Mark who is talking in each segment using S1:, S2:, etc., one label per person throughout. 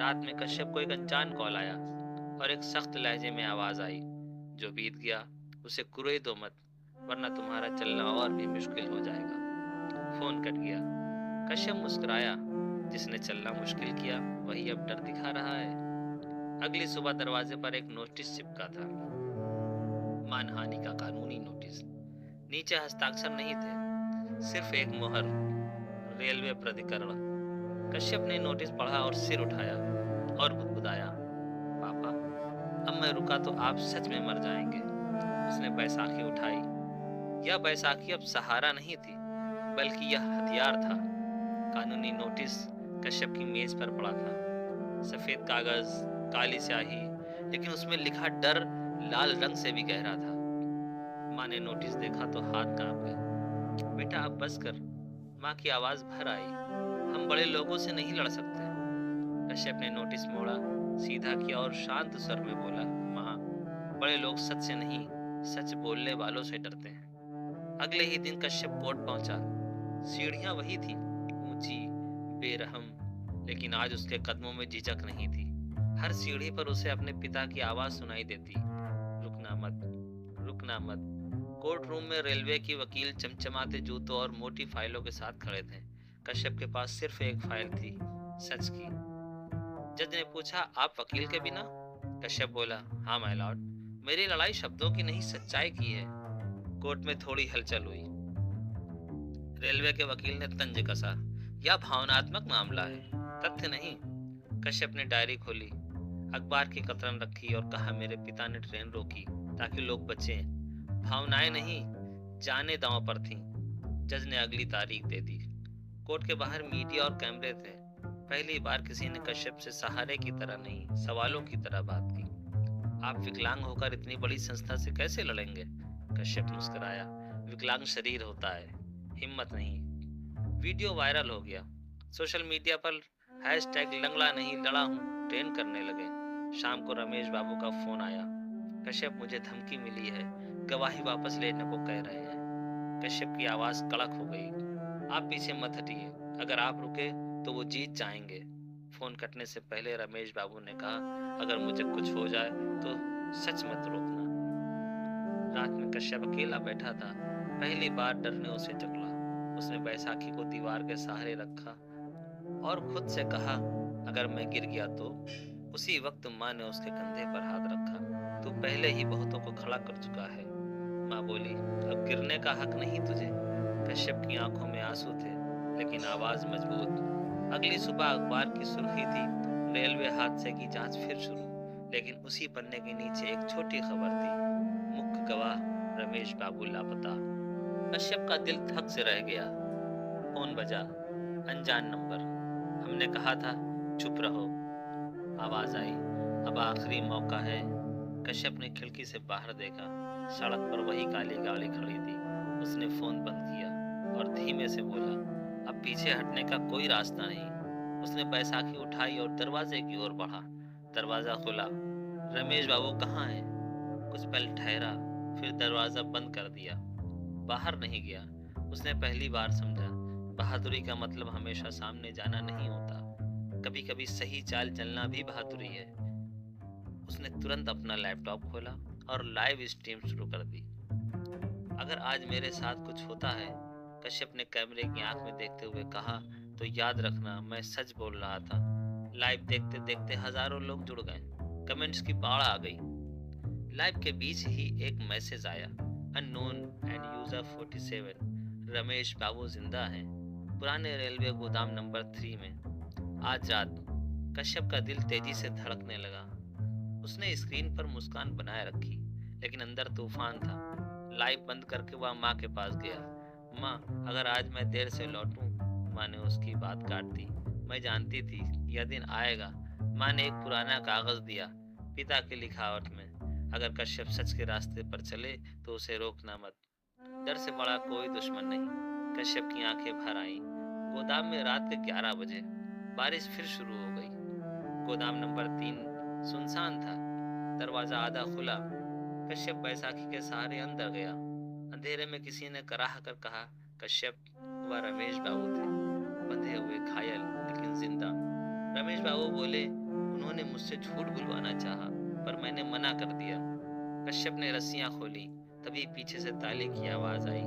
S1: रात में कश्यप को एक अनजान कॉल आया और एक सख्त लहजे में आवाज आई, जो बीत गया उसे कुरे दो मत, वरना तुम्हारा चलना और भी मुश्किल हो जाएगा। फोन कट गया। कश्यप मुस्कुराया। जिसने चलना मुश्किल किया वही अब डर दिखा रहा है। अगली सुबह दरवाजे पर एक नोटिस चिपका था, मानहानि का कानूनी नोटिस। नीचे हस्ताक्षर नहीं थे, सिर्फ एक मोहर, रेलवे प्राधिकरण। कश्यप ने नोटिस पढ़ा और सिर उठाया और बुदबुदाया, पापा, अब मैं रुका तो आप सच में मर जाएंगे। उसने बैसाखी उठाई। यह बैसाखी अब सहारा नहीं थी, बल्कि यह हथियार था। कानूनी नोटिस कश्यप की मेज पर पड़ा था। सफेद कागज, काली स्याही, लेकिन उसमें लिखा डर लाल रंग से भी गहरा था। माँ ने नोटिस देखा तो हाथ कांप गए। बेटा अब बस कर। माँ की आवाज भर आई। हम बड़े लोगों से नहीं लड़ सकते। कश्यप ने नोटिस मोड़ा, सीधा किया और शांत स्वर में बोला, माँ, बड़े लोग सच से नहीं, सच बोलने वालों से डरते हैं। अगले ही दिन कश्यप कोर्ट पहुंचा। सीढ़ियां वही थी, ऊंची, बेरहम, लेकिन आज उसके कदमों में झिझक नहीं थी। हर सीढ़ी पर उसे अपने पिता की आवाज सुनाई देती, रुकना मत, रुकना मत। कोर्ट रूम में रेलवे की वकील चमचमाते जूतों और मोटी फाइलों के साथ खड़े थे। कश्यप के पास सिर्फ एक फाइल थी, सच की। जज ने पूछा, आप वकील के बिना? कश्यप बोला, हाँ माय लॉर्ड, मेरी लड़ाई शब्दों की नहीं सच्चाई की है। कोर्ट में थोड़ी हलचल हुई। रेलवे के वकील ने तंज कसा, यह भावनात्मक मामला है, तथ्य नहीं। कश्यप ने डायरी खोली, अखबार की कतरन रखी और कहा, मेरे पिता ने ट्रेन रोकी ताकि लोग बचें। भावनाएं नहीं, जाने दांव पर थीं। जज ने अगली तारीख दे दी। कोर्ट के बाहर मीडिया और कैमरे थे। पहली बार किसी ने कश्यप से सहारे की तरह नहीं, सवालों की तरह बात की। आप विकलांग होकर इतनी बड़ी संस्था से कैसे लड़ेंगे? कश्यप मुस्कुराया, विकलांग शरीर होता है, हिम्मत नहीं। वीडियो वायरल हो गया। सोशल मीडिया पर हैशटैग लंगड़ा नहीं लड़ा हूं ट्रेंड करने लगे। शाम को रमेश बाबू का फोन आया, कश्यप मुझे धमकी मिली है, गवाही वापस लेने को कह रहे हैं। कश्यप की आवाज कड़क हो गई, आप पीछे मत हटिए, अगर आप रुके तो वो जीत जाएंगे। फोन कटने से पहले रमेश बाबू ने कहा, अगर मुझे कुछ हो जाए तो सच मत रोकना। रात में कश्यप अकेला बैठा था। पहली बार डर ने उसे जकड़ा। उसने बैसाखी को दीवार के सहारे रखा और खुद से कहा, अगर मैं गिर गया तो? उसी वक्त माँ ने उसके कंधे पर हाथ रखा, तू पहले ही बहुतों को खड़ा कर चुका है। माँ बोली, अब गिरने का हक नहीं तुझे। कश्यप की आंखों में आंसू थे, लेकिन आवाज मजबूत। अगली सुबह अखबार की सुर्खी थी, रेलवे हादसे की जांच फिर शुरू। लेकिन उसी पन्ने के नीचे एक छोटी खबर थी, मुख्य गवाह रमेश बाबू लापता। कश्यप का दिल धक से रह गया। फोन बजा, अनजान नंबर। हमने कहा था चुप रहो। आवाज आई, अब आखिरी मौका है। कश्यप ने खिड़की से बाहर देखा। सड़क पर वही काली गाड़ी खड़ी थी। उसने फोन बंद किया और धीमे से बोला, अब पीछे हटने का कोई रास्ता नहीं। उसने बैसाखी उठाई और दरवाजे की ओर बढ़ा। दरवाजा खुला। रमेश बाबू कहाँ हैं? कुछ पल ठहरा, फिर दरवाजा बंद कर दिया। बाहर नहीं गया। उसने पहली बार समझा, बहादुरी का मतलब हमेशा सामने जाना नहीं होता, कभी कभी सही चाल चलना भी बहादुरी है। उसने तुरंत अपना लैपटॉप खोला और लाइव स्ट्रीम शुरू कर दी। अगर आज मेरे साथ कुछ होता है, कश्यप ने कैमरे की आंख में देखते हुए कहा, तो याद रखना मैं सच बोल रहा था। लाइव देखते देखते हजारों लोग जुड़ गए। कमेंट्स की बाढ़ आ गई। लाइव के बीच ही एक मैसेज आया, अननोन एंड यूजर 47, रमेश बाबू जिंदा हैं, पुराने रेलवे गोदाम नंबर 3 में, आज रात। कश्यप का दिल तेजी से धड़कने लगा। उसने स्क्रीन पर मुस्कान बनाए रखी, लेकिन अंदर तूफान था। लाइव बंद करके वह माँ के पास गया। माँ, अगर आज मैं देर से लौटूं? माँ ने उसकी बात काट दी। मैं जानती थी यह दिन आएगा। माँ ने एक पुराना कागज दिया, पिता की लिखावट में, अगर कश्यप सच के रास्ते पर चले तो उसे रोकना मत। डर से बड़ा कोई दुश्मन नहीं। कश्यप की आंखें भर आईं। गोदाम में रात के 11 बजे बारिश फिर शुरू हो गई। गोदाम नंबर 3 सुनसान था। दरवाजा आधा खुला। कश्यप बैसाखी के सहारे अंदर गया। अंधेरे में किसी ने कराह कर कहा, कश्यप। वह रमेश बाबू थे, बंधे हुए, घायल लेकिन जिंदा। रमेश बाबू बोले, उन्होंने मुझसे झूठ बुलवाना चाहा, पर मैंने मना कर दिया। कश्यप ने रस्सियां खोली, तभी पीछे से ताली की आवाज आई।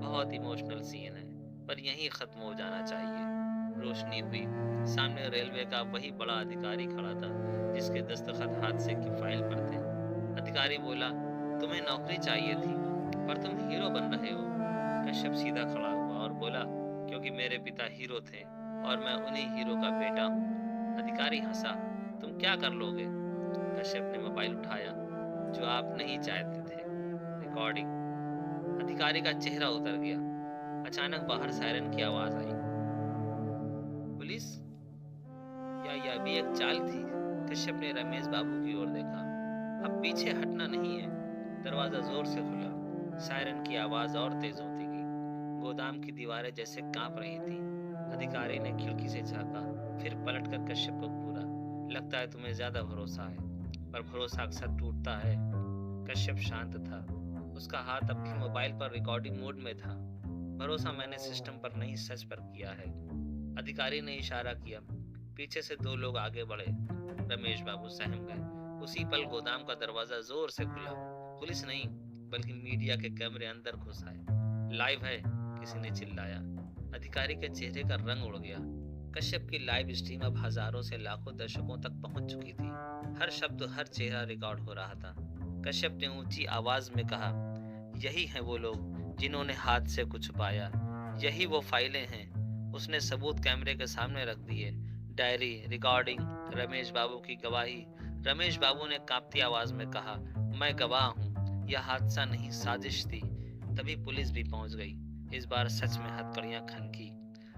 S1: बहुत इमोशनल सीन है, पर यहीं खत्म हो जाना चाहिए। रोशनी हुई। सामने रेलवे का वही बड़ा अधिकारी खड़ा था, जिसके दस्तखत हादसे की फाइल पर थे। अधिकारी बोला, तुम्हें नौकरी चाहिए थी, पर तुम हीरो बन रहे हो। कश्यप सीधा खड़ा हुआ और बोला, क्योंकि मेरे पिता हीरो थे और मैं उन्हीं हीरो का बेटा हूँ। अधिकारी हंसा, तुम क्या कर लोगे? कश्यप ने मोबाइल उठाया, जो आप नहीं चाहते थे, रिकॉर्डिंग। अधिकारी का चेहरा उतर गया। अचानक बाहर सायरन की आवाज आई। पुलिस? या यह भी एक चाल थी? कश्यप ने रमेश बाबू की ओर देखा। अब पीछे हटना नहीं है। दरवाजा जोर से खुला। सायरन की आवाज और तेज होती गई। गोदाम की दीवारें जैसे कांप रही थी। अधिकारी ने खिड़की से झांका, फिर पलटकर कश्यप को घूरा। लगता है तुम्हें ज्यादा भरोसा है, पर भरोसा अक्सर टूटता है। कश्यप शांत था। उसका हाथ अब भी मोबाइल पर रिकॉर्डिंग मोड में था। भरोसा मैंने सिस्टम पर नहीं, सच पर किया है। अधिकारी ने इशारा किया। पीछे से दो लोग आगे बढ़े। रमेश बाबू सहम गए। उसी पल गोदाम का दरवाजा जोर से खुला। पुलिस नहीं, बल्कि मीडिया के कैमरे अंदर घुस आए। लाइव है, किसी ने चिल्लाया। अधिकारी के चेहरे का रंग उड़ गया। कश्यप की लाइव स्ट्रीम अब हजारों से लाखों दर्शकों तक पहुंच चुकी थी। हर शब्द, हर चेहरा रिकॉर्ड हो रहा था। कश्यप ने ऊंची आवाज में कहा, यही है वो लोग जिन्होंने हादसे को छुपाया, यही वो फाइलें हैं। उसने सबूत कैमरे के सामने रख दिए। डायरी, रिकॉर्डिंग, रमेश बाबू की गवाही। रमेश बाबू ने कांपती आवाज में कहा, मैं गवाह हूँ, यह हादसा नहीं, साजिश थी। तभी पुलिस भी पहुंच गई। इस बार सच में हथकड़ियां खनकी।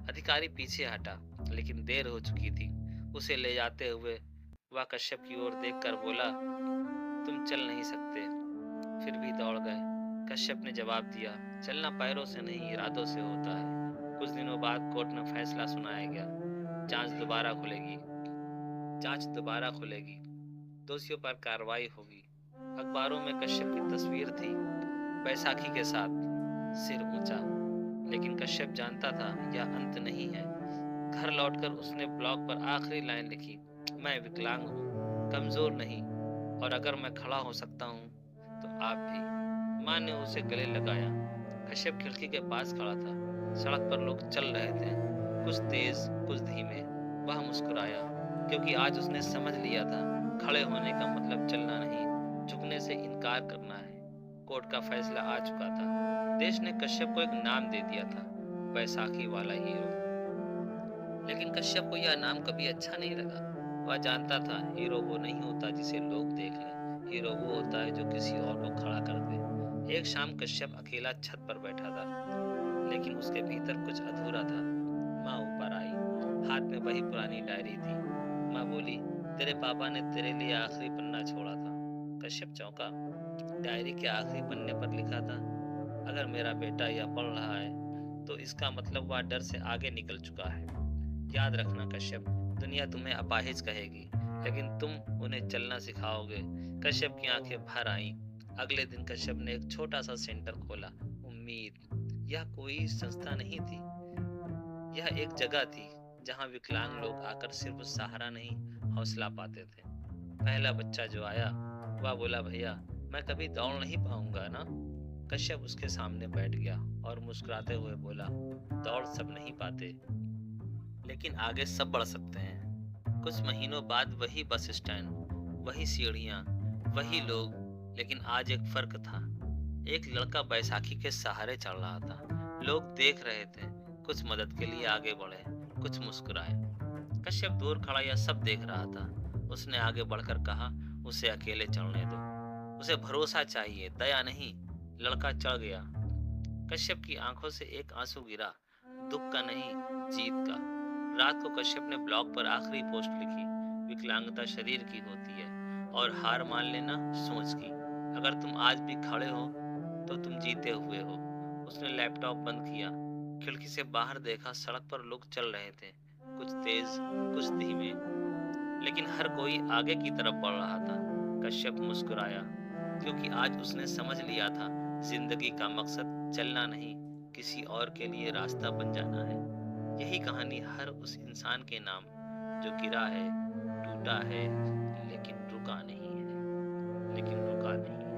S1: अधिकारी पीछे हटा, लेकिन देर हो चुकी थी। उसे ले जाते हुए वह कश्यप की ओर देखकर बोला, तुम चल नहीं सकते। फिर भी दौड़ गए। कश्यप ने जवाब दिया, चलना पैरों से नहीं, इरादों से होता है। कुछ दिनों बाद कोर्ट में फैसला सुनाया गया। जांच दोबारा खुलेगी। जांच दोबारा खुलेगी। दोषियों पर कार्रवाई होगी। अखबारों में कश्यप की तस्वीर थी, बैसाखी के साथ, सिर ऊंचा। लेकिन कश्यप जानता था यह अंत नहीं है। घर लौटकर उसने ब्लॉग पर आखिरी लाइन लिखी, मैं विकलांग हूँ, कमजोर नहीं, और अगर मैं खड़ा हो सकता हूँ तो आप भी। माँ ने उसे गले लगाया। कश्यप खिड़की के पास खड़ा था। सड़क पर लोग चल रहे थे, कुछ तेज, कुछ धीमे। वह मुस्कुराया, क्योंकि आज उसने समझ लिया था, खड़े होने का मतलब चलना नहीं, झुकने से इनकार करना है। कोर्ट का फैसला आ चुका था। देश ने कश्यप को एक नाम दे दिया था, बैसाखी वाला हीरो। लेकिन कश्यप को यह नाम कभी अच्छा नहीं लगा। वह जानता था हीरो वो नहीं होता जिसे लोग देख लें, हीरो वो होता है जो किसी और को खड़ा कर दे। एक शाम कश्यप अकेला छत पर बैठा था, लेकिन उसके भीतर कुछ अधूरा था। माँ ऊपर आई, हाथ में वही पुरानी डायरी थी। माँ बोली, तेरे पापा ने तेरे लिए आखिरी पन्ना छोड़ा था। कश्यप चौंका। डायरी के आखिरी पन्ने पर लिखा था, अगर मेरा बेटा यह पढ़ रहा है तो इसका मतलब वह डर से आगे निकल चुका है। याद रखना कश्यप, दुनिया तुम्हें अपाहिज कहेगी, लेकिन तुम उन्हें चलना सिखाओगे। कश्यप की आंखें भर आईं। अगले दिन कश्यप ने एक छोटा सा सेंटर खोला, उम्मीद। यह कोई संस्था नहीं थी, यह एक जगह थी जहां विकलांग लोग आकर सिर्फ सहारा नहीं, हौसला पाते थे। पहला बच्चा जो आया, वह बोला, भैया मैं कभी दौड़ नहीं पाऊंगा ना। कश्यप उसके सामने बैठ गया और मुस्कुराते हुए बोला, दौड़ सब नहीं पाते, लेकिन आगे सब बढ़ सकते हैं। कुछ महीनों बाद वही बस स्टैंड, वही सीढ़ियां, वही लोग, लेकिन आज एक फर्क था। एक लड़का बैसाखी के सहारे चल रहा था। लोग देख रहे थे, कुछ मदद के लिए आगे बढ़े, कुछ मुस्कुराए। कश्यप दूर खड़ा यह सब देख रहा था। उसने आगे बढ़कर कहा, उसे अकेले चलने दो, उसे भरोसा चाहिए, दया नहीं। लड़का चढ़ गया। कश्यप की आंखों से एक आंसू गिरा, दुख का नहीं, जीत का। रात को कश्यप ने ब्लॉग पर आखिरी पोस्ट लिखी, विकलांगता शरीर की होती है और हार मान लेना सोच की। अगर तुम आज भी खड़े हो तो तुम जीते हुए हो। उसने लैपटॉप बंद किया, खिड़की से बाहर देखा। सड़क पर लोग चल रहे थे, कुछ तेज, कुछ धीमे, लेकिन हर कोई आगे की तरफ बढ़ रहा था। कश्यप मुस्कुराया, क्योंकि आज उसने समझ लिया था, जिंदगी का मकसद चलना नहीं, किसी और के लिए रास्ता बन जाना है। यही कहानी हर उस इंसान के नाम जो गिरा है, टूटा टूटा है लेकिन रुका नहीं है, लेकिन रुका नहीं है।